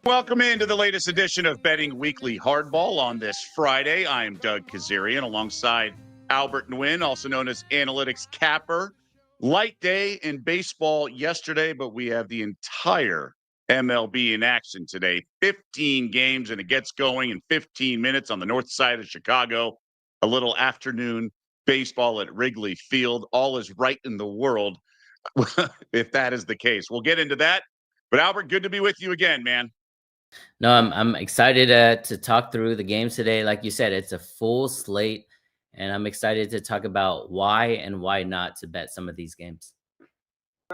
Welcome into the latest edition of Betting Weekly Hardball on this Friday. I'm Doug Kezirian alongside Albert Nguyen, also known as Analytics Capper. Light day in baseball yesterday, but we have the entire MLB in action today. 15 games, and it gets going in 15 minutes on the north side of Chicago. A little afternoon baseball at Wrigley Field. All is right in the world, if that is the case. We'll get into that. But Albert, good to be with you again, man. No, I'm excited to talk through the games today. Like you said, it's a full slate, and I'm excited to talk about why and why not to bet some of these games.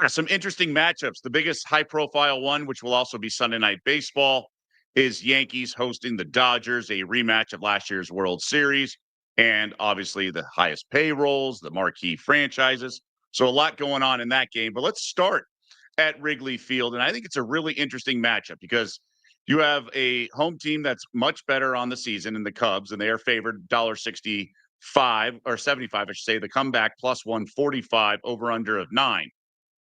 Some interesting matchups. The biggest high-profile one, which will also be Sunday Night Baseball, is Yankees hosting the Dodgers, a rematch of last year's World Series, and obviously the highest payrolls, the marquee franchises. So a lot going on in that game. But let's start at Wrigley Field, and I think it's a really interesting matchup because you have a home team that's much better on the season in the Cubs, and they are favored $1.65 or 75, I should say, the comeback plus 145 over under of 9.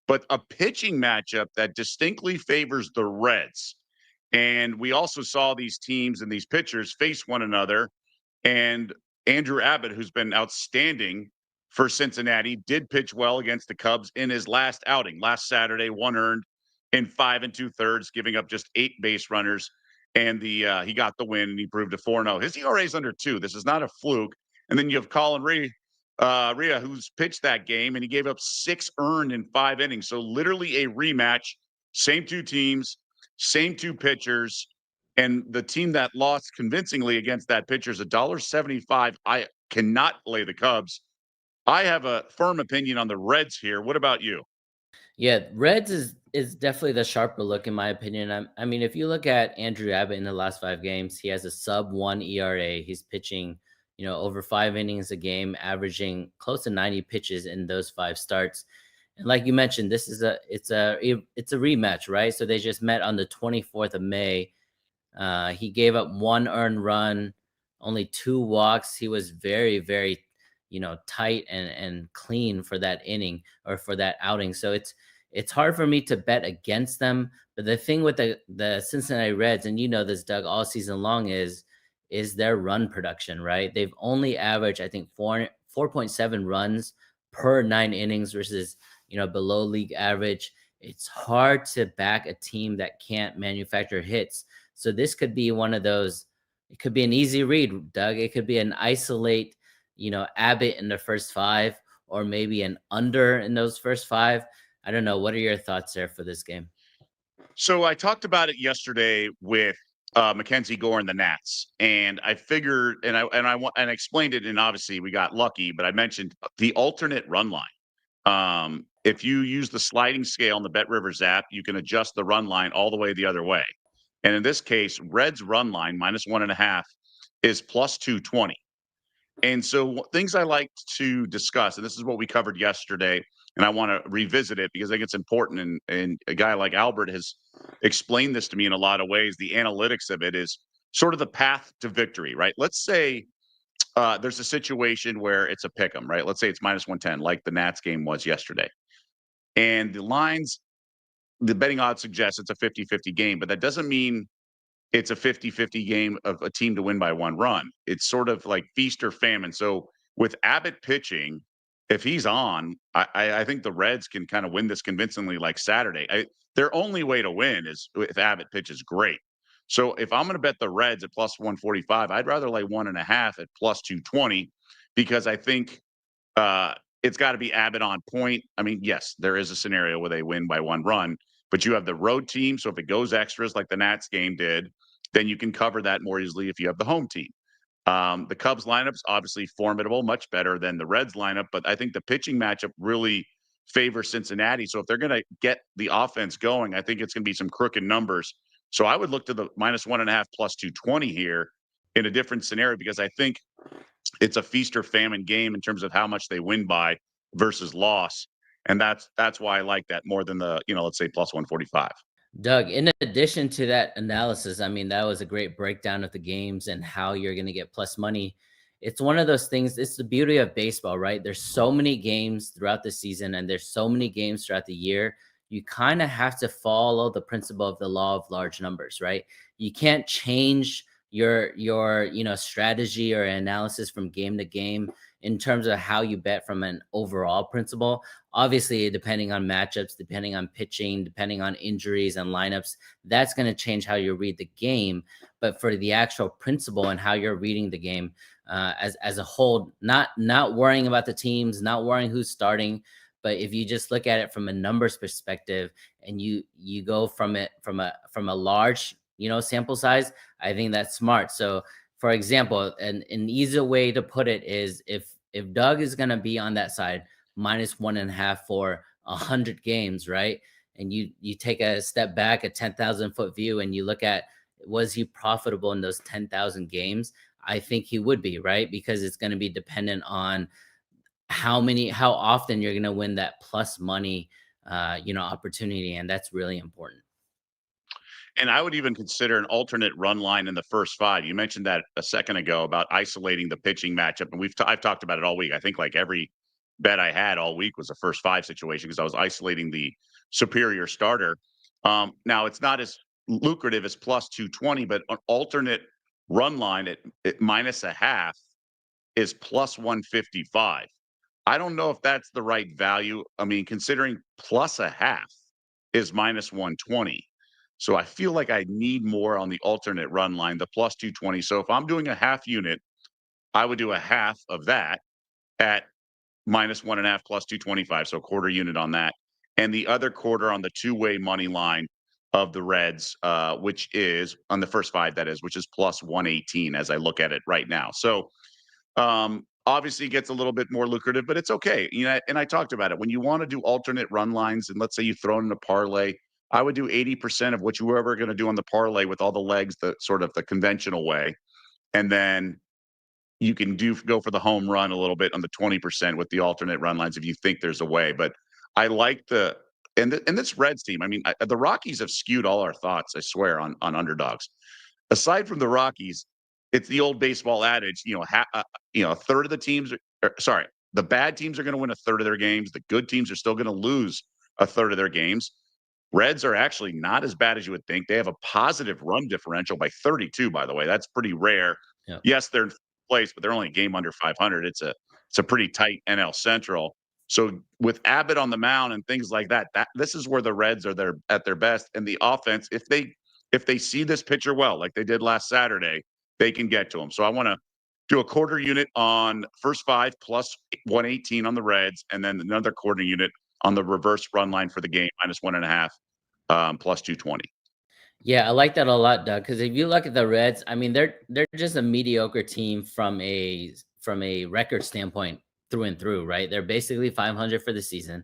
But a pitching matchup that distinctly favors the Reds. And we also saw these teams and these pitchers face one another. And Andrew Abbott, who's been outstanding for Cincinnati, did pitch well against the Cubs in his last outing. Last Saturday, 1 earned in 5 2/3, giving up just 8 base runners. And he got the win, and he proved a 4-0. His ERA is under 2. This is not a fluke. And then you have Colin Ria, who's pitched that game, and he gave up 6 earned in 5 innings. So literally a rematch, same 2 teams, same 2 pitchers, and the team that lost convincingly against that pitcher is $1.75. I cannot lay the Cubs. I have a firm opinion on the Reds here. What about you? Yeah, Reds is definitely the sharper look in my opinion. I mean, if you look at Andrew Abbott in the last 5 games, he has a sub-1 ERA. He's pitching, over 5 innings a game, averaging close to 90 pitches in those 5 starts. And like you mentioned, it's a rematch, right? So they just met on the 24th of May. He gave up 1 earned run, only 2 walks. He was very, very, tight and clean for that inning or for that outing. So it's hard for me to bet against them. But the thing with the Cincinnati Reds, and this, Doug, all season long is their run production, right? They've only averaged, I think, 4.7 runs per 9 innings versus, below league average. It's hard to back a team that can't manufacture hits. So this could be one of those. It could be an easy read, Doug. It could be an isolate, Abbott in the first 5, or maybe an under in those first 5. I don't know. What are your thoughts there for this game? So I talked about it yesterday with Mackenzie Gore and the Nats, and I figured, and I explained it, and obviously we got lucky, but I mentioned the alternate run line. If you use the sliding scale on the Bet Rivers app, you can adjust the run line all the way the other way. And in this case, Reds run line -1.5 is plus 220. And so things I like to discuss, and this is what we covered yesterday, and I want to revisit it because I think it's important. And a guy like Albert has explained this to me in a lot of ways. The analytics of it is sort of the path to victory, right? Let's say there's a situation where it's a pick 'em, right? Let's say it's -110, like the Nats game was yesterday. And the betting odds suggest it's a 50-50 game, but that doesn't mean it's a 50-50 game of a team to win by 1 run. It's sort of like feast or famine. So with Abbott pitching, if he's on, I think the Reds can kind of win this convincingly like Saturday. Their only way to win is if Abbott pitches great. So if I'm going to bet the Reds at plus 145, I'd rather lay 1.5 at plus 220 because I think it's got to be Abbott on point. I mean, yes, there is a scenario where they win by 1 run, but you have the road team. So if it goes extras like the Nats game did, then you can cover that more easily if you have the home team. The Cubs lineup's obviously formidable, much better than the Reds lineup, but I think the pitching matchup really favors Cincinnati. So if they're going to get the offense going, I think it's going to be some crooked numbers. So I would look to the -1.5 plus 220 here in a different scenario because I think it's a feast or famine game in terms of how much they win by versus loss. And that's why I like that more than the, let's say plus 145. Doug, in addition to that analysis, I mean, that was a great breakdown of the games and how you're going to get plus money. It's one of those things. It's the beauty of baseball, right? There's so many games throughout the season and there's so many games throughout the year. you kind of have to follow the principle of the law of large numbers, right? You can't change your strategy or analysis from game to game in terms of how you bet from an overall principle. Obviously, depending on matchups, depending on pitching, depending on injuries and lineups, that's going to change how you read the game. But for the actual principle and how you're reading the game as a whole, not worrying about the teams, not worrying who's starting, but if you just look at it from a numbers perspective and you go from it from a large sample size, I think that's smart. So for example, an easy way to put it is if Doug is going to be on that side -1.5 for 100 games, right? And you take a step back, a 10,000-foot view, and you look at, was he profitable in those 10,000 games? I think he would be, right? Because it's going to be dependent on how often you're going to win that plus money opportunity, and that's really important. And I would even consider an alternate run line in the first five. You mentioned that a second ago about isolating the pitching matchup, and I've talked about it all week. I think like every bet I had all week was a first five situation because I was isolating the superior starter. Now it's not as lucrative as plus 220, but an alternate run line at minus a half is plus 155. I don't know if that's the right value. I mean, considering plus a half is minus 120. So I feel like I need more on the alternate run line, the plus 220. So if I'm doing a half unit, I would do a half of that at minus 1.5 plus 225. So a quarter unit on that. And the other quarter on the two-way money line of the Reds, which is on the first five, that is, which is plus 118 as I look at it right now. So obviously it gets a little bit more lucrative, but it's okay. And I talked about it. When you want to do alternate run lines, and let's say you throw in a parlay, I would do 80% of what you were ever going to do on the parlay with all the legs, the sort of the conventional way. And then you can go for the home run a little bit on the 20% with the alternate run lines if you think there's a way. But I like and this Reds team. I mean, the Rockies have skewed all our thoughts, I swear, on underdogs. Aside from the Rockies, it's the old baseball adage, a third of the teams sorry, the bad teams are going to win a third of their games. The good teams are still going to lose a third of their games. Reds are actually not as bad as you would think. They have a positive run differential by 32, by the way. That's pretty rare. Yeah. Yes, they're in place, but they're only a game under 500. It's a pretty tight NL Central. So with Abbott on the mound and things like that, this is where the Reds are at their best. And the offense, if they see this pitcher well, like they did last Saturday, they can get to him. So I want to do a quarter unit on first five plus 118 on the Reds, and then another quarter unit on the reverse run line for the game, -1.5, plus 220. Yeah, I like that a lot, Doug. Because if you look at the Reds, I mean, they're just a mediocre team from a record standpoint through and through, right? They're basically 500 for the season.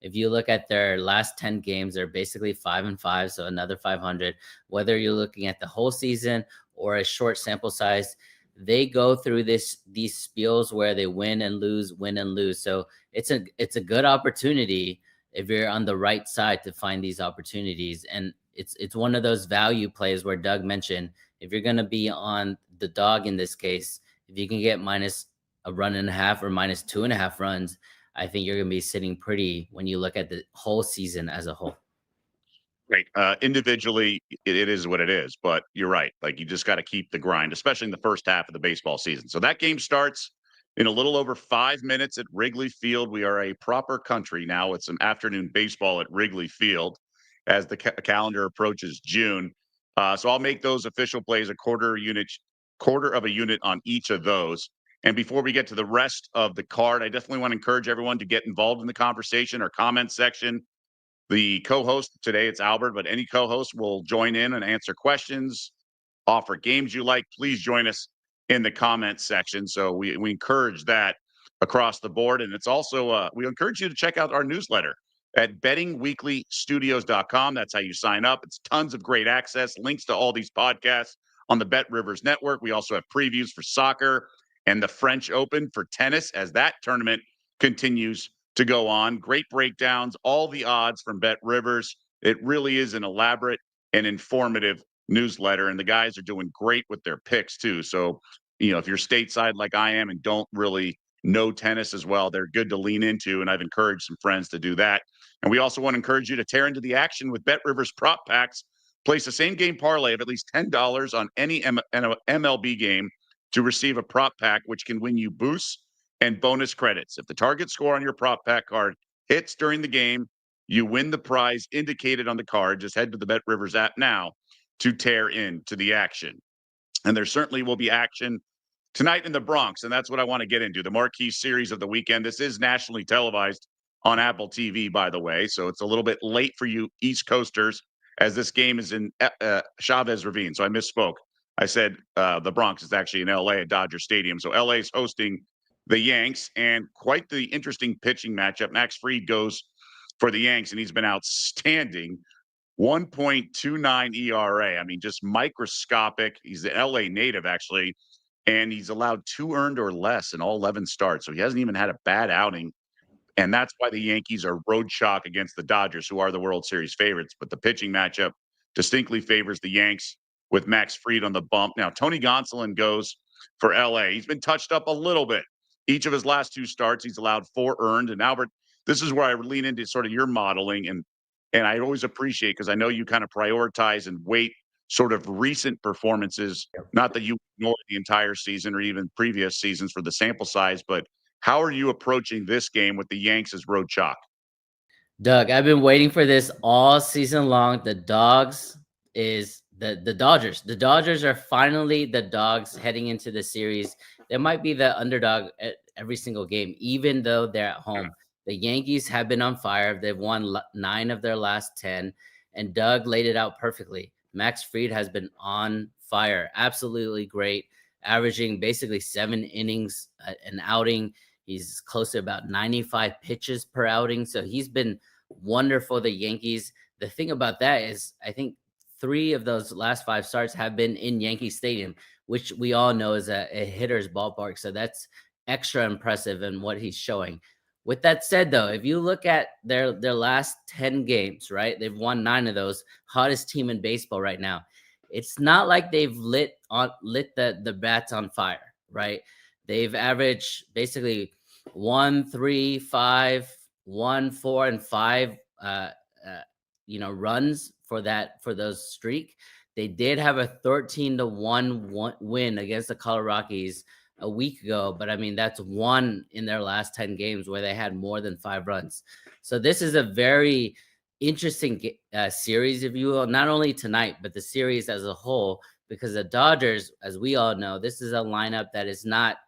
If you look at their last 10 games, they're basically 5-5, so another 500. Whether you're looking at the whole season or a short sample size, they go through these spiels where they win and lose, win and lose. So it's a good opportunity if you're on the right side to find these opportunities. And it's one of those value plays where Doug mentioned, if you're going to be on the dog in this case, if you can get minus a run and a half or minus 2.5 runs, I think you're going to be sitting pretty when you look at the whole season as a whole. Right. Individually, it is what it is, but you're right. Like you just got to keep the grind, especially in the first half of the baseball season. So that game starts in a little over 5 minutes at Wrigley Field. We are a proper country now with some afternoon baseball at Wrigley Field as the calendar approaches June. So I'll make those official plays a quarter of a unit on each of those. And before we get to the rest of the card, I definitely want to encourage everyone to get involved in the conversation or comment section. The co-host today, it's Albert, but any co-host will join in and answer questions, offer games you like. Please join us in the comment section. So we encourage that across the board. And it's also, we encourage you to check out our newsletter at bettingweeklystudios.com. That's how you sign up. It's tons of great access, links to all these podcasts on the Bet Rivers Network. We also have previews for soccer and the French Open for tennis as that tournament continues to go on. Great breakdowns, all the odds from Bet Rivers. It really is an elaborate and informative newsletter, and the guys are doing great with their picks too. So, if you're stateside like I am and don't really no tennis as well. They're good to lean into, and I've encouraged some friends to do that. And we also want to encourage you to tear into the action with Bet Rivers prop packs. Place a same game parlay of at least $10 on any MLB game to receive a prop pack, which can win you boosts and bonus credits. If the target score on your prop pack card hits during the game, you win the prize indicated on the card. Just head to the Bet Rivers app now to tear into the action. And there certainly will be action tonight in the Bronx, and that's what I want to get into. The marquee series of the weekend. This is nationally televised on Apple TV, by the way, so it's a little bit late for you East Coasters, as this game is in Chavez Ravine. So I misspoke. I said the Bronx is actually in LA at Dodger Stadium. So LA is hosting the Yanks, and quite the interesting pitching matchup. Max Fried goes for the Yanks, and he's been outstanding. 1.29 ERA. I mean, just microscopic. He's an LA native, actually, and he's allowed 2 earned or less in all 11 starts. So he hasn't even had a bad outing. And that's why the Yankees are road chalk against the Dodgers, who are the World Series favorites. But the pitching matchup distinctly favors the Yanks with Max Fried on the bump. Now, Tony Gonsolin goes for LA. He's been touched up a little bit. Each of his last 2 starts, he's allowed 4 earned. And Albert, this is where I lean into sort of your modeling. And I always appreciate, because I know you kind of prioritize and weight sort of recent performances, not that you ignore the entire season or even previous seasons for the sample size, but how are you approaching this game with the Yanks as road chalk? Doug, I've been waiting for this all season long. The Dogs is the Dodgers. The Dodgers are finally the dogs heading into the series. They might be the underdog at every single game, even though they're at home. The Yankees have been on fire. They've won 9 of their last 10, and Doug laid it out perfectly. Max Fried has been on fire, absolutely great, averaging basically 7 innings an outing. He's close to about 95 pitches per outing. So he's been wonderful. The Yankees. The thing about that is, I think 3 of those last 5 starts have been in Yankee Stadium, which we all know is a hitter's ballpark. So that's extra impressive in what he's showing. With that said, though, if you look at their last 10 games, right, they've won 9 of those. Hottest team in baseball right now. It's not like they've lit the bats on fire, right? They've averaged basically 1, 3, 5, 1, 4, and 5, runs for those streak. They did have a 13-1 win against the Colorado Rockies a week ago, but I mean, that's 1 in their last 10 games where they had more than 5 runs. So this is a very interesting series, if you will, not only tonight, but the series as a whole, because the Dodgers, as we all know, this is a lineup that is not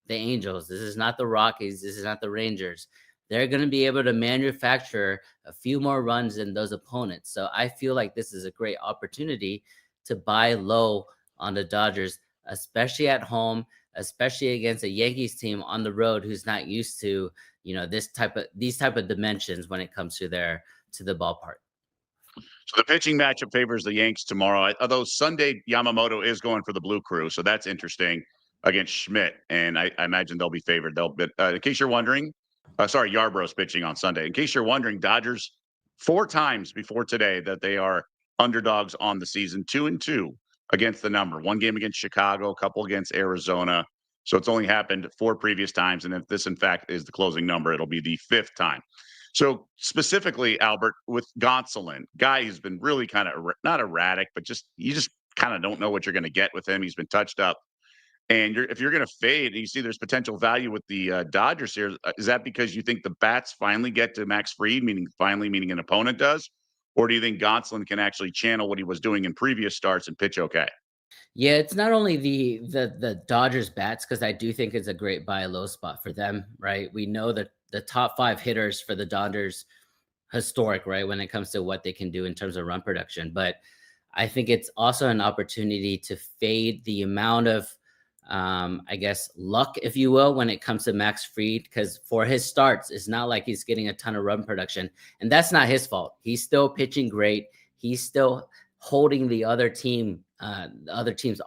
the Angels. This is not the Rockies. This is not the Rangers. They're going to be able to manufacture a few more runs than those opponents. So I feel like this is a great opportunity to buy low on the Dodgers, especially at home, especially against a Yankees team on the road who's not used to, these type of dimensions when it comes to the ballpark. So the pitching matchup favors the Yanks tomorrow. Although Sunday Yamamoto is going for the Blue Crew, so that's interesting against Schmidt, and I imagine they'll be favored. In case you're wondering, Yarbrough's pitching on Sunday. In case you're wondering, Dodgers 4 times before today that they are underdogs on the season, 2-2 against the number. 1 game against Chicago, a couple against Arizona. So it's only happened 4 previous times, and if this in fact is the closing number, it'll be the 5th time. So specifically, Albert, with Gonsolin, guy who's been really kind of not erratic, but you just kind of don't know what you're going to get with him. He's been touched up. And if you're going to fade, and you see there's potential value with the Dodgers here, is that because you think the bats finally get to Max Fried, meaning an opponent does? Or do you think Gonsolin can actually channel what he was doing in previous starts and pitch okay? Yeah, it's not only the Dodgers bats, because I do think it's a great buy low spot for them, right? We know that the top 5 hitters for the Dodgers, historic, right, when it comes to what they can do in terms of run production. But I think it's also an opportunity to fade the amount of luck, if you will, when it comes to Max Fried, because for his starts, it's not like he's getting a ton of run production, and that's not his fault. He's still pitching great. He's still holding the other team's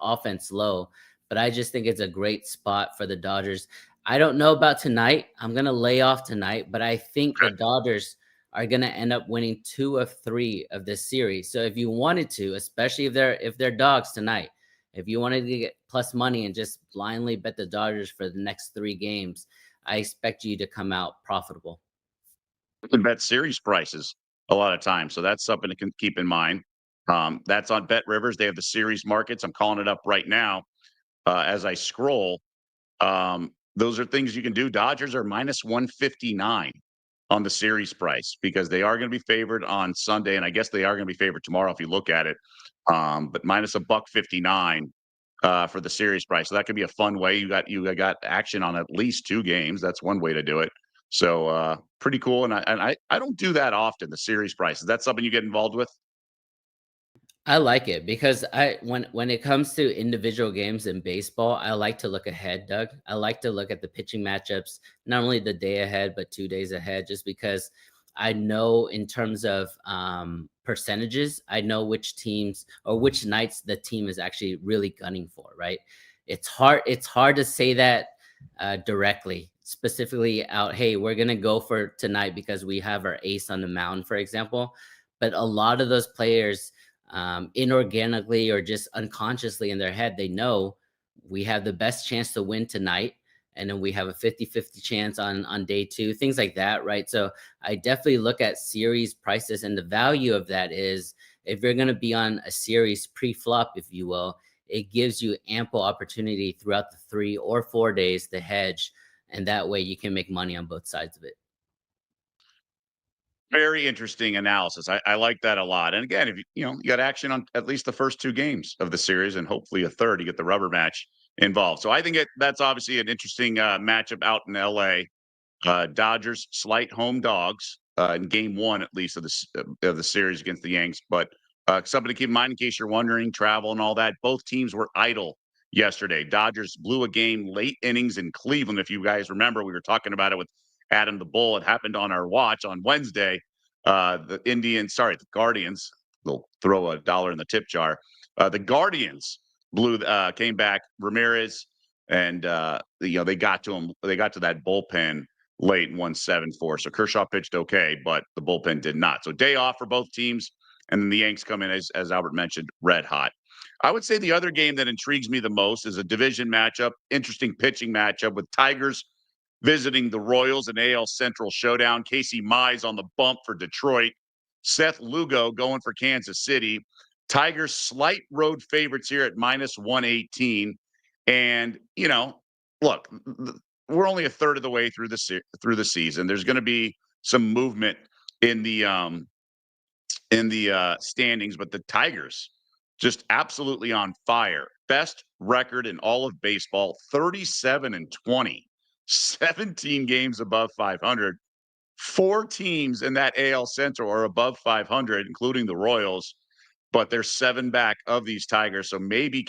offense low, but I just think it's a great spot for the Dodgers. I don't know about tonight. I'm going to lay off tonight, but I think the Dodgers are going to end up winning 2 of 3 of this series. So if you wanted to, especially if they're dogs tonight, if you wanted to get plus money and just blindly bet the Dodgers for the next 3 games, I expect you to come out profitable. And bet series prices a lot of times. So that's something to keep in mind. That's on Bet Rivers. They have the series markets. I'm calling it up right now as I scroll. Those are things you can do. Dodgers are minus 159 on the series price because they are going to be favored on Sunday, and I guess they are going to be favored tomorrow if you look at it. But minus a buck 59 for the series price. So that could be a fun way. You got action on at least two games. That's one way to do it. So pretty cool. And I don't do that often. The series price, is that something you get involved with? I like it because when it comes to individual games in baseball, I like to look ahead, Doug. I like to look at the pitching matchups, not only the day ahead, but 2 days ahead, just because I know in terms of percentages, I know which teams or which nights the team is actually really gunning for, right? It's hard to say that directly, specifically out, hey, we're gonna go for tonight because we have our ace on the mound, for example. But a lot of those players inorganically or just unconsciously in their head, they know we have the best chance to win tonight. And then we have a 50-50 chance on day two, things like that, right? So I definitely look at series prices. And the value of that is if you're going to be on a series pre-flop, if you will, it gives you ample opportunity throughout the 3 or 4 days to hedge. And that way you can make money on both sides of it. Very interesting analysis. I like that a lot. And again, if you got action on at least the first two games of the series, and hopefully a third, you get the rubber match involved. So I think that's obviously an interesting matchup out in LA. Dodgers slight home dogs in game one, at least of the series against the Yanks. But something to keep in mind in case you're wondering, travel and all that. Both teams were idle yesterday. Dodgers blew a game late innings in Cleveland. If you guys remember, we were talking about it with Adam the Bull. It happened on our watch on Wednesday. The Guardians. They'll throw a dollar in the tip jar. The Guardians came back. Ramirez and they got to him. They got to that bullpen late and won 7-4. So Kershaw pitched okay, but the bullpen did not. So day off for both teams. And then the Yanks come in, as Albert mentioned, red hot. I would say the other game that intrigues me the most is a division matchup, interesting pitching matchup with Tigers visiting the Royals in AL Central showdown. Casey Mize on the bump for Detroit. Seth Lugo going for Kansas City. Tigers slight road favorites here at minus 118. And, look, we're only a third of the way through the season. There's going to be some movement in the standings, but the Tigers just absolutely on fire. Best record in all of baseball, 37-20, 17 games above 500. Four teams in that AL Central are above 500, including the Royals, but they're seven back of these Tigers. So maybe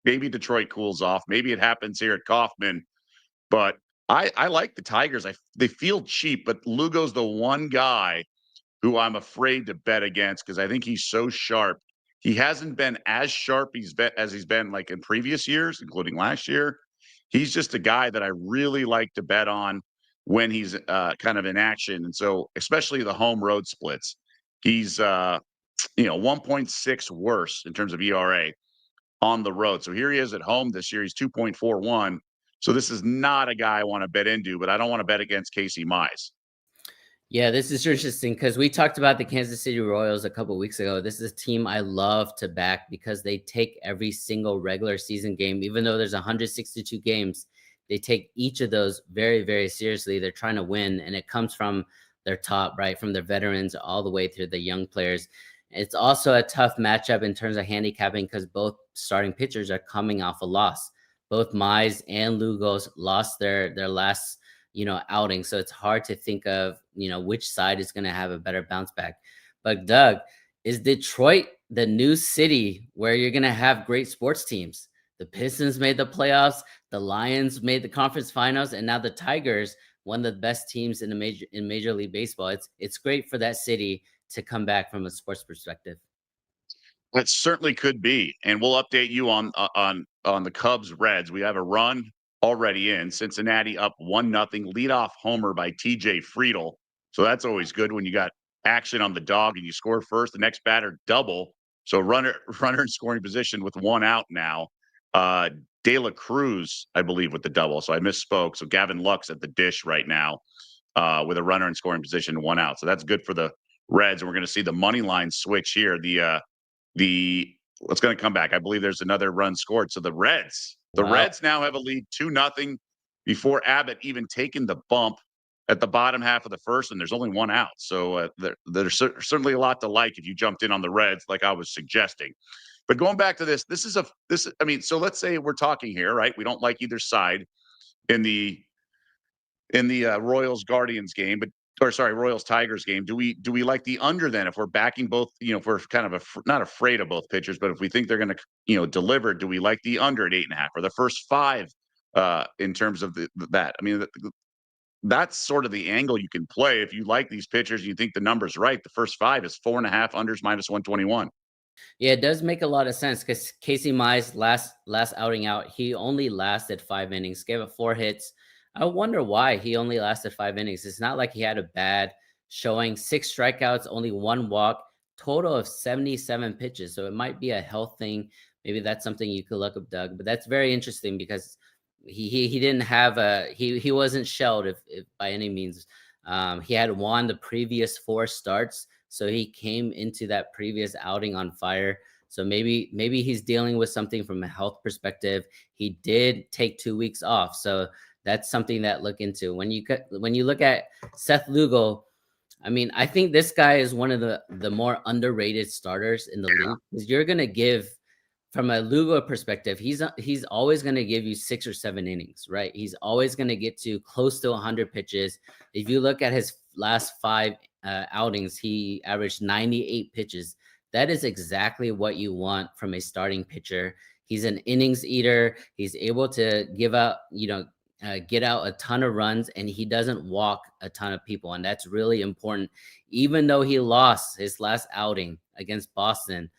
Detroit cools off. Maybe it happens here at Kauffman, but I like the Tigers. They feel cheap, but Lugo's the one guy who I'm afraid to bet against because I think he's so sharp. He hasn't been as sharp as he's been like in previous years, including last year. He's just a guy that I really like to bet on when he's kind of in action. And so, especially the home road splits, he's 1.6 worse in terms of ERA on the road. So here he is at home this year. He's 2.41. So this is not a guy I want to bet into, but I don't want to bet against Casey Mize. Yeah, this is interesting because we talked about the Kansas City Royals a couple weeks ago. This is a team I love to back because they take every single regular season game, even though there's 162 games, they take each of those very, very seriously. They're trying to win, and it comes from their top, right, from their veterans all the way through the young players. It's also a tough matchup in terms of handicapping because both starting pitchers are coming off a loss. Both Mize and Lugos lost their last outing. So it's hard to think of, which side is going to have a better bounce back. But Doug, is Detroit the new city where you're going to have great sports teams? The Pistons made the playoffs, the Lions made the conference finals, and now the Tigers, one of the best teams in Major League Baseball. It's great for that city to come back from a sports perspective. It certainly could be, and we'll update you on the Cubs Reds. We have a run already in Cincinnati up 1-0, leadoff homer by TJ Friedel. So that's always good when you got action on the dog and you score first. The next batter double, so runner in scoring position with one out now. De La Cruz, I believe, with the double. So I misspoke. So Gavin Lux at the dish right now with a runner in scoring position, 1 out. So that's good for the Reds. And we're going to see the money line switch here. The It's going to come back. I believe there's another run scored. So the Wow. Reds now have a lead 2-0 before Abbott even taking the bump at the bottom half of the first, and there's only 1 out. So there's certainly a lot to like if you jumped in on the Reds, like I was suggesting. But going back to this, I mean, so let's say we're talking here, right? We don't like either side in the Royals Guardians game, Royals Tigers game. Do we like the under then if we're backing both? If we're kind of not afraid of both pitchers, but if we think they're going to deliver, do we like the under at 8.5 or the first 5 in terms of that? I mean, that's sort of the angle you can play if you like these pitchers and you think the number's right. The first 5 is 4.5 unders minus 121. Yeah, it does make a lot of sense because Casey Mize last outing out, he only lasted 5 innings, gave up 4 hits. I wonder why he only lasted 5 innings. It's not like he had a bad showing. 6 strikeouts, only 1 walk, total of 77 pitches. So it might be a health thing. Maybe that's something you could look up, Doug. But that's very interesting because he didn't have he wasn't shelled if by any means. He had won the previous 4 starts. So he came into that previous outing on fire. So maybe he's dealing with something from a health perspective. He did take 2 weeks off. So that's something that look into. When you look at Seth Lugo, I mean, I think this guy is one of the more underrated starters in the league. Because you're gonna give, from a Lugo perspective, he's always going to give you 6 or 7 innings, right? He's always going to get to close to 100 pitches. If you look at his last 5 outings, he averaged 98 pitches. That is exactly what you want from a starting pitcher. He's an innings eater. He's able to give out, get out a ton of runs, and he doesn't walk a ton of people. And that's really important. Even though he lost his last outing against Boston,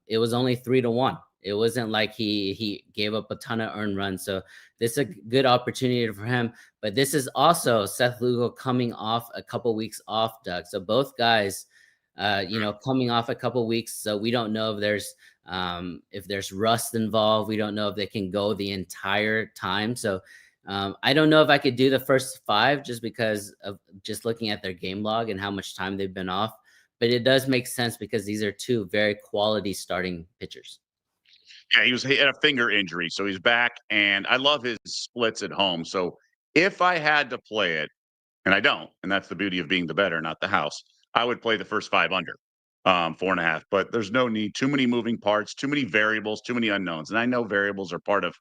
it was only 3-1. It wasn't like he gave up a ton of earned runs. So this is a good opportunity for him. But this is also Seth Lugo coming off a couple weeks off, Doug. So both guys, coming off a couple weeks. So we don't know if there's rust involved. We don't know if they can go the entire time. So I don't know if I could do the first 5 just because of just looking at their game log and how much time they've been off. But it does make sense because these are 2 very quality starting pitchers. Yeah, he had a finger injury, so he's back, and I love his splits at home. So if I had to play it, and I don't, and that's the beauty of being the better, not the house, I would play the first 5 under 4.5. But there's no need. Too many moving parts, too many variables, too many unknowns. And I know variables are part of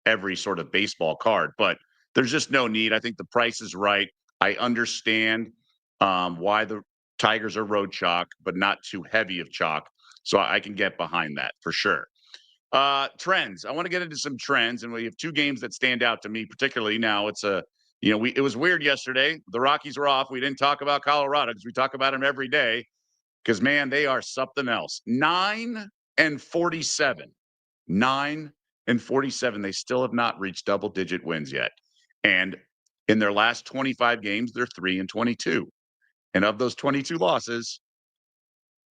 every sort of baseball card, but there's just no need. I think the price is right. I understand why the Tigers are road chalk, but not too heavy of chalk. So I can get behind that for sure. Trends. I want to get into some trends, and we have 2 games that stand out to me, particularly now. It's it was weird yesterday. The Rockies were off. We didn't talk about Colorado because we talk about them every day. Because man, they are something else. 9-47, 9-47. They still have not reached double-digit wins yet, and in their last 25 games, they're 3-22. And of those 22 losses,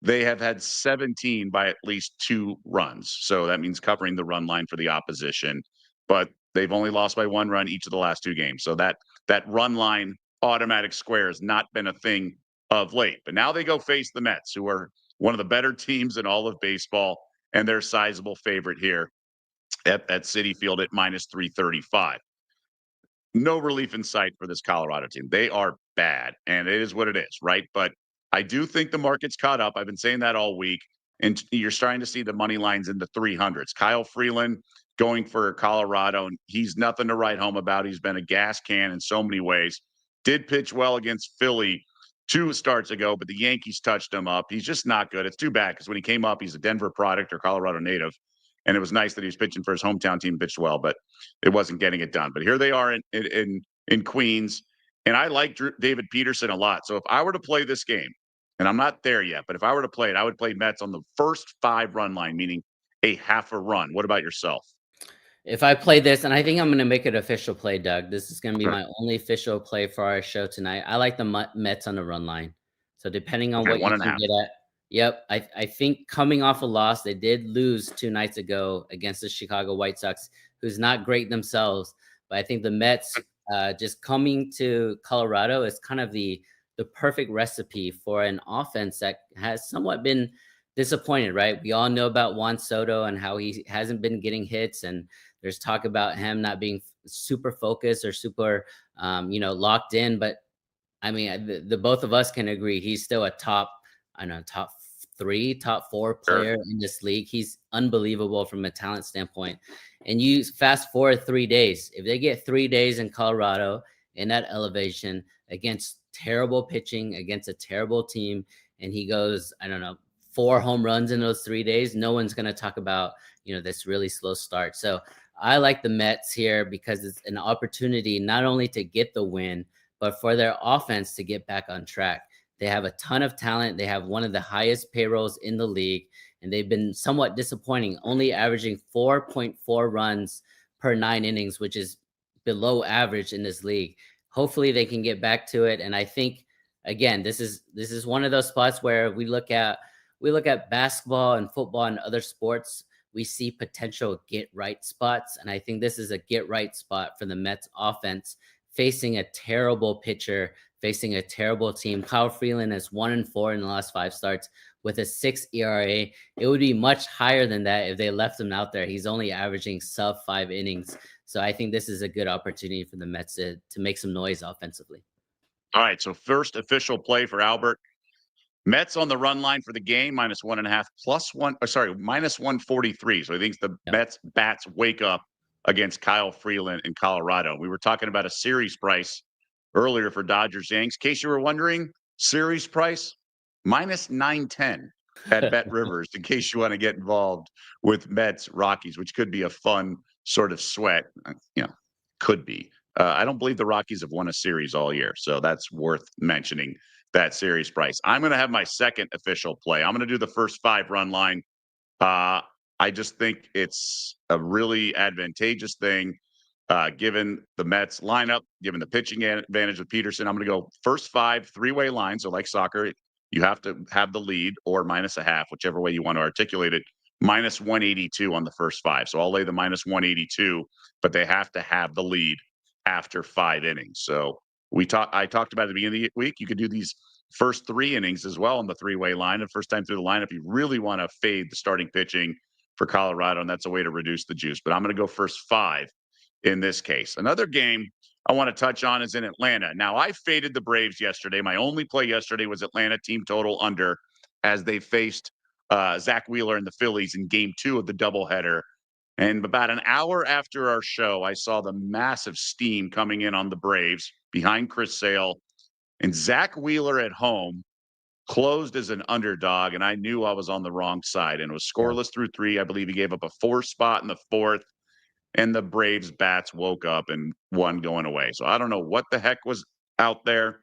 they have had 17 by at least 2 runs. So that means covering the run line for the opposition. But they've only lost by 1 run each of the last 2 games. So that run line automatic square has not been a thing of late. But now they go face the Mets, who are one of the better teams in all of baseball, and they're a sizable favorite here at Citi Field at minus 335. No relief in sight for this Colorado team. They are bad, and it is what it is, right? But I do think the market's caught up. I've been saying that all week, and you're starting to see the money lines in the 300s. Kyle Freeland going for Colorado, and he's nothing to write home about. He's been a gas can in so many ways. Did pitch well against Philly 2 starts ago, but the Yankees touched him up. He's just not good. It's too bad because when he came up, he's a Denver product or Colorado native. And it was nice that he was pitching for his hometown team, pitched well, but it wasn't getting it done. But here they are in Queens, and I like David Peterson a lot. So if I were to play this game, and I'm not there yet, but if I were to play it, I would play Mets on the first 5 run line, meaning a half a run. What about yourself? If I play this, and I think I'm going to make it official play, Doug. This is going to be my only official play for our show tonight. I like the Mets on the run line. So depending on what you can get at, Yep. I think coming off a loss, they did lose 2 nights ago against the Chicago White Sox, who's not great themselves. But I think the Mets just coming to Colorado is kind of the perfect recipe for an offense that has somewhat been disappointed, right? We all know about Juan Soto and how he hasn't been getting hits, and there's talk about him not being super focused or super, locked in. But I mean, the both of us can agree he's still a top, I don't know, top 3, top 4 Sure. player in this league. He's unbelievable from a talent standpoint. And you fast forward 3 days. If they get 3 days in Colorado in that elevation against terrible pitching, against a terrible team, and he goes, I don't know, 4 home runs in those 3 days, no one's going to talk about, this really slow start. So I like the Mets here because it's an opportunity not only to get the win, but for their offense to get back on track. They have a ton of talent. They have one of the highest payrolls in the league, and they've been somewhat disappointing, only averaging 4.4 runs per 9 innings, which is below average in this league. Hopefully, they can get back to it. And I think, again, this is one of those spots where we look at basketball and football and other sports. We see potential get right spots, and I think this is a get right spot for the Mets offense facing a terrible pitcher, facing a terrible team. Kyle Freeland is 1-4 in the last 5 starts with a 6 ERA. It would be much higher than that if they left him out there. He's only averaging sub 5 innings. So I think this is a good opportunity for the Mets to make some noise offensively. All right. So first official play for Albert. Mets on the run line for the game, -1.5, -143. So he thinks the Yep. Mets bats wake up against Kyle Freeland in Colorado. We were talking about a series price earlier for Dodgers Yanks. In case you were wondering, series price -910 at Bet Rivers, in case you want to get involved with Mets Rockies, which could be a fun sort of sweat. Could be. I don't believe the Rockies have won a series all year, so that's worth mentioning that series price. I'm going to have my second official play. I'm going to do the first 5 run line. I just think it's a really advantageous thing, given the Mets lineup, given the pitching advantage of Peterson. I'm going to go first 5 3-way lines. So like soccer, you have to have the lead or -0.5, whichever way you want to articulate it. -182 on the first 5. So I'll lay the -182, but they have to have the lead after 5 innings. So I talked about at the beginning of the week, you could do these first 3 innings as well on the 3-way line. And first time through the lineup, you really want to fade the starting pitching for Colorado, and that's a way to reduce the juice. But I'm going to go first 5 in this case. Another game I want to touch on is in Atlanta. Now, I faded the Braves yesterday. My only play yesterday was Atlanta team total under as they faced Zach Wheeler and the Phillies in game 2 of the doubleheader. And about an hour after our show, I saw the massive steam coming in on the Braves behind Chris Sale, and Zach Wheeler at home closed as an underdog, and I knew I was on the wrong side. And it was scoreless through 3. I believe he gave up a 4 spot in the 4th, and the Braves bats woke up and won going away. So I don't know what the heck was out there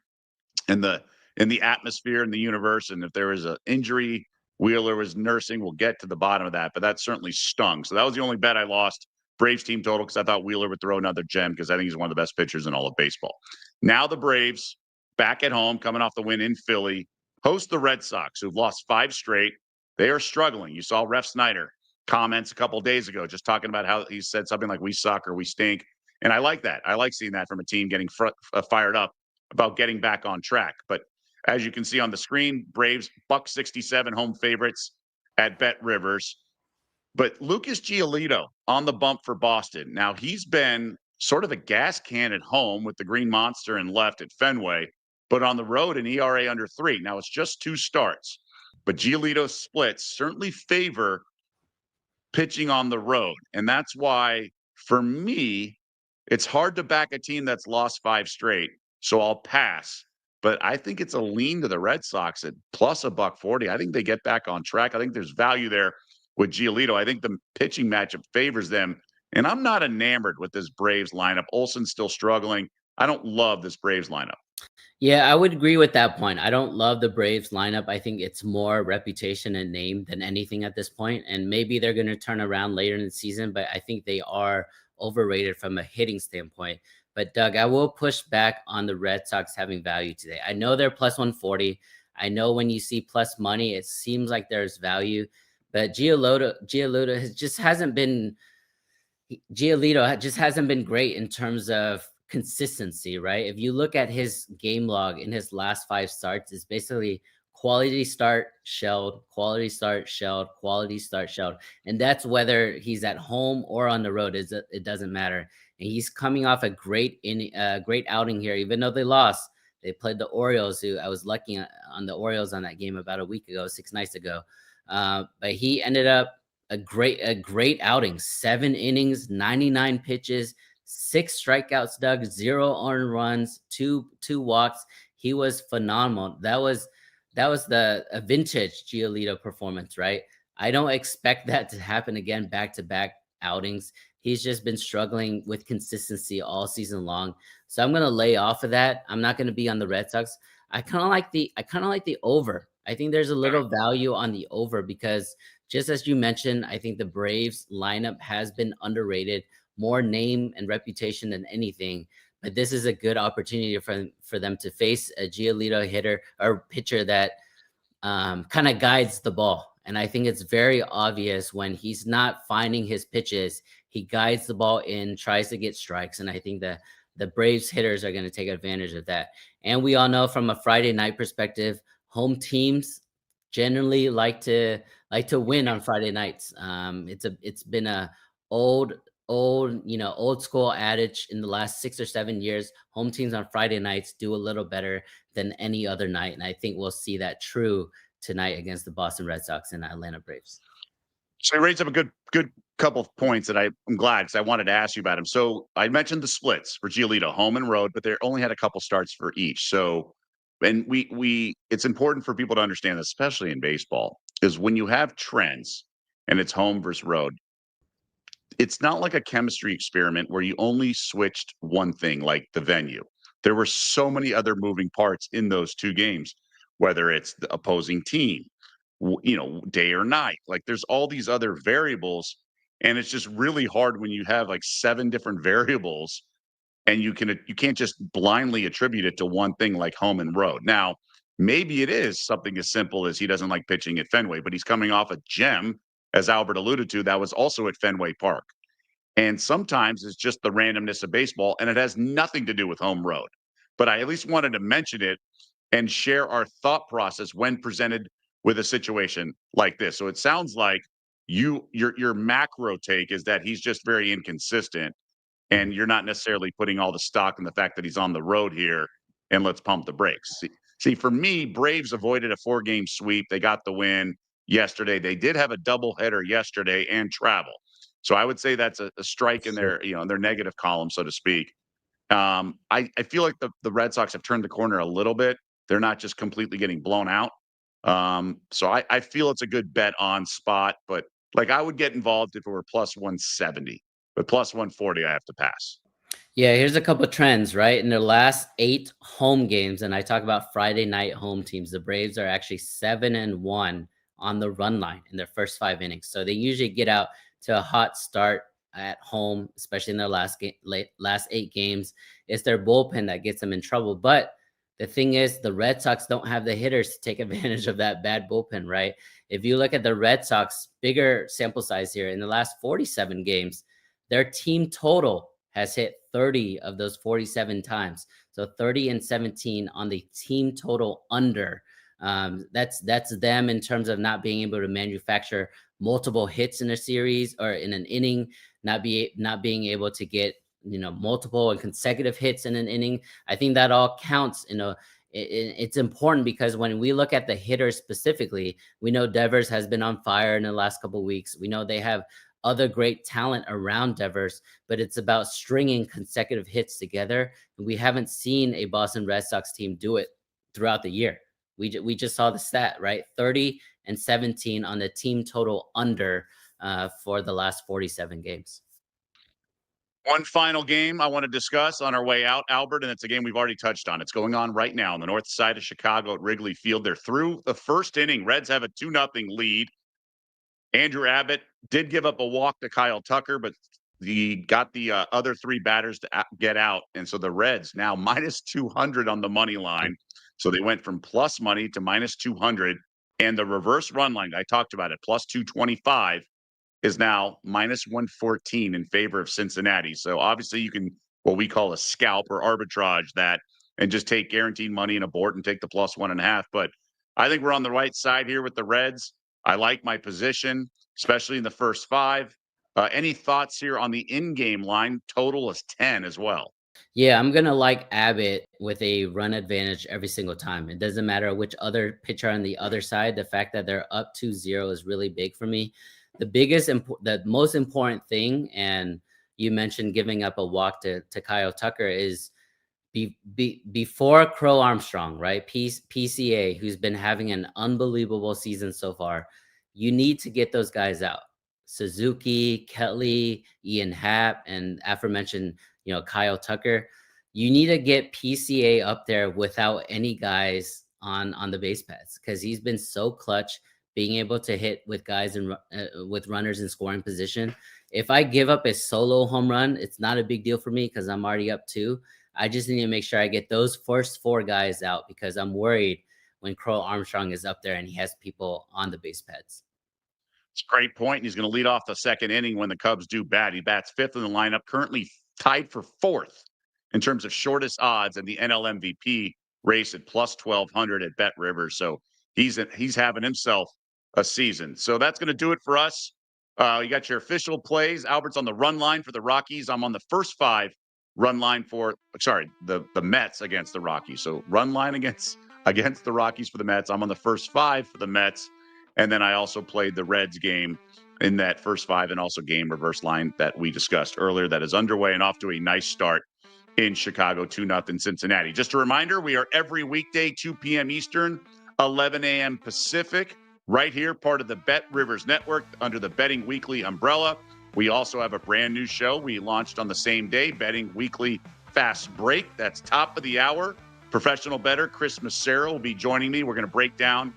in the atmosphere in the universe, and if there was an injury Wheeler was nursing, we'll get to the bottom of that, but that certainly stung. So that was the only bet I lost. Braves team total, because I thought Wheeler would throw another gem, because I think he's one of the best pitchers in all of baseball. Now the Braves back at home, coming off the win in Philly, host the Red Sox, who've lost 5 straight. They are struggling. You saw Ref Snyder comments a couple of days ago just talking about how he said something like, we suck or we stink. And I like that. I like seeing that from a team getting fired up about getting back on track. But as you can see on the screen, Braves $1.67 home favorites at Bet Rivers. But Lucas Giolito on the bump for Boston. Now, he's been sort of a gas can at home with the Green Monster and left at Fenway, but on the road, an ERA under 3. Now, it's just 2 starts, but Giolito's splits certainly favor pitching on the road. And that's why, for me, it's hard to back a team that's lost 5 straight. So I'll pass. But I think it's a lean to the Red Sox at plus $1.40. I think they get back on track. I think there's value there with Giolito. I think the pitching matchup favors them. And I'm not enamored with this Braves lineup. Olson's still struggling. I don't love this Braves lineup. Yeah, I would agree with that point. I don't love the Braves lineup. I think it's more reputation and name than anything at this point. And maybe they're going to turn around later in the season, but I think they are overrated from a hitting standpoint. But Doug, I will push back on the Red Sox having value today. I know they're plus 140. I know when you see plus money, it seems like there's value, but Giolito just hasn't been Giolito just hasn't been great in terms of consistency, right? If you look at his game log in his last 5 starts, it's basically quality start, shelled, quality start, shelled, quality start, shelled. And that's whether he's at home or on the road. It doesn't matter. And he's coming off a great outing here, even though they lost. They played the Orioles, who I was lucky on the Orioles on that game about a week ago, 6 nights ago. But he ended up a great outing. 7 innings, 99 pitches, 6 strikeouts, Doug, 0 earned runs, two walks. He was phenomenal. That was a vintage Giolito performance, right? I don't expect that to happen again back to back outings. He's just been struggling with consistency all season long. So I'm gonna lay off of that. I'm not gonna be on the Red Sox. I kind of like the over. I think there's a little value on the over because just as you mentioned, I think the Braves lineup has been underrated, more name and reputation than anything. But this is a good opportunity for them to face a Giolito hitter or pitcher that kind of guides the ball. And I think it's very obvious when he's not finding his pitches, he guides the ball in, tries to get strikes. And I think that the Braves hitters are going to take advantage of that. And we all know from a Friday night perspective, home teams generally like to win on Friday nights. It's been a old school adage in the last 6 or 7 years. Home teams on Friday nights do a little better than any other night, and I think we'll see that true tonight against the Boston Red Sox and Atlanta Braves. So he raised up a good couple of points that I'm glad because I wanted to ask you about him. So I mentioned the splits for Giolito, home and road, but they only had a couple starts for each. So, and we it's important for people to understand, especially in baseball, is when you have trends and it's home versus road, it's not like a chemistry experiment where you only switched one thing, like the venue. There were so many other moving parts in those two games, whether it's the opposing team, day or night. Like there's all these other variables, and it's just really hard when you have like 7 different variables, and you can't just blindly attribute it to one thing like home and road. Now, maybe it is something as simple as he doesn't like pitching at Fenway, but he's coming off a gem, as Albert alluded to, that was also at Fenway Park. And sometimes it's just the randomness of baseball, and it has nothing to do with home road. But I at least wanted to mention it and share our thought process when presented with a situation like this. So it sounds like your macro take is that he's just very inconsistent, and you're not necessarily putting all the stock in the fact that he's on the road here and let's pump the brakes. See, for me, Braves avoided a 4-game sweep. They got the win yesterday. They did have a doubleheader yesterday and travel. So I would say that's a strike in their, in their negative column, so to speak. I feel like the Red Sox have turned the corner a little bit. They're not just completely getting blown out. So I feel it's a good bet on spot, but like I would get involved if it were plus 170, but plus 140, I have to pass. Yeah, here's a couple of trends, right? In their last 8 home games, and I talk about Friday night home teams, the Braves are actually 7-1 on the run line in their first 5 innings. So they usually get out to a hot start at home, especially in their last 8 games. It's their bullpen that gets them in trouble. But the thing is, the Red Sox don't have the hitters to take advantage of that bad bullpen, right? If you look at the Red Sox, bigger sample size here, in the last 47 games, their team total has hit 30 of those 47 times. So 30 and 17 on the team total under. That's them in terms of not being able to manufacture multiple hits in a series or in an inning, not being able to get multiple and consecutive hits in an inning. I think that all counts. It's important because when we look at the hitters specifically, we know Devers has been on fire in the last couple of weeks. We know they have other great talent around Devers, but it's about stringing consecutive hits together. We haven't seen a Boston Red Sox team do it throughout the year. We just saw the stat, right? 30 and 17 on the team total under for the last 47 games. One final game I want to discuss on our way out, Albert, and it's a game we've already touched on. It's going on right now on the north side of Chicago at Wrigley Field. They're through the first inning. Reds have a 2-0 lead. Andrew Abbott did give up a walk to Kyle Tucker, but got the other three batters to get out, and so the Reds now minus 200 on the money line. So they went from plus money to minus 200, and the reverse run line, I talked about it, plus 225 is now minus 114 in favor of Cincinnati. So obviously you can, what we call a scalp or arbitrage that, and just take guaranteed money and abort and take the plus 1.5. But I think we're on the right side here with the Reds. I like my position, especially in the first five. Any thoughts here on the in-game line? Total is 10 as well. Yeah, I'm gonna like Abbott with a run advantage every single time. It doesn't matter which other pitcher on the other side. The fact that they're up 2-0 is really big for me. The most important thing, and you mentioned giving up a walk to Kyle Tucker, is before Crow Armstrong, right? PCA, who's been having an unbelievable season so far. You need to get those guys out. Suzuki, Kelly, Ian Happ, and aforementioned, Kyle Tucker. You need to get PCA up there without any guys on the base paths, because he's been so clutch, being able to hit with guys and with runners in scoring position. If I give up a solo home run, it's not a big deal for me because I'm already up 2. I just need to make sure I get those first 4 guys out, because I'm worried when Crow Armstrong is up there and he has people on the base paths. It's a great point. He's going to lead off the second inning when the Cubs do bat. He bats 5th in the lineup, currently tied for 4th in terms of shortest odds in the NL MVP race at plus 1,200 at Bet Rivers. So he's having himself a season. So that's going to do it for us. You got your official plays. Albert's on the run line for the Rockies. I'm on the first 5 run line for, the Mets against the Rockies. So run line against the Rockies for the Mets. I'm on the first 5 for the Mets. And then I also played the Reds game in that first 5, and also game reverse line that we discussed earlier that is underway and off to a nice start in Chicago, 2-0 Cincinnati. Just a reminder, we are every weekday, 2 p.m. Eastern, 11 a.m. Pacific, right here, part of the Bet Rivers Network under the Betting Weekly umbrella. We also have a brand new show we launched on the same day, Betting Weekly Fast Break. That's top of the hour. Professional bettor Chris Massero will be joining me. We're going to break down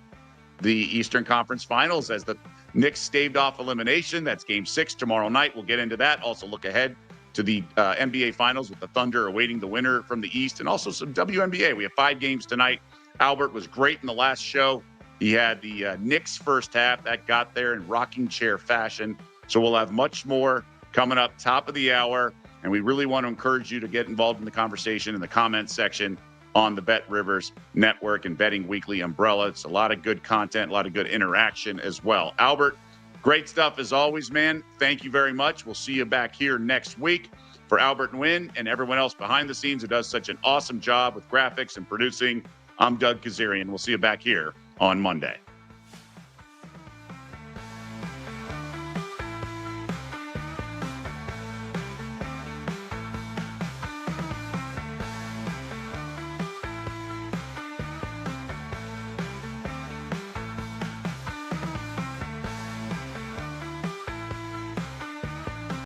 the Eastern Conference Finals as the Knicks staved off elimination. That's Game 6 tomorrow night. We'll get into that. Also look ahead to the NBA Finals with the Thunder awaiting the winner from the East, and also some WNBA. We have 5 games tonight. Albert was great in the last show. He had the Knicks first half. That got there in rocking chair fashion. So we'll have much more coming up top of the hour, and we really want to encourage you to get involved in the conversation in the comments section on the Bet Rivers Network and Betting Weekly umbrella. It's a lot of good content, a lot of good interaction as well. Albert, great stuff as always, man. Thank you very much. We'll see you back here next week. For Albert Nguyen and everyone else behind the scenes who does such an awesome job with graphics and producing, I'm Doug Kezirian. We'll see you back here on Monday.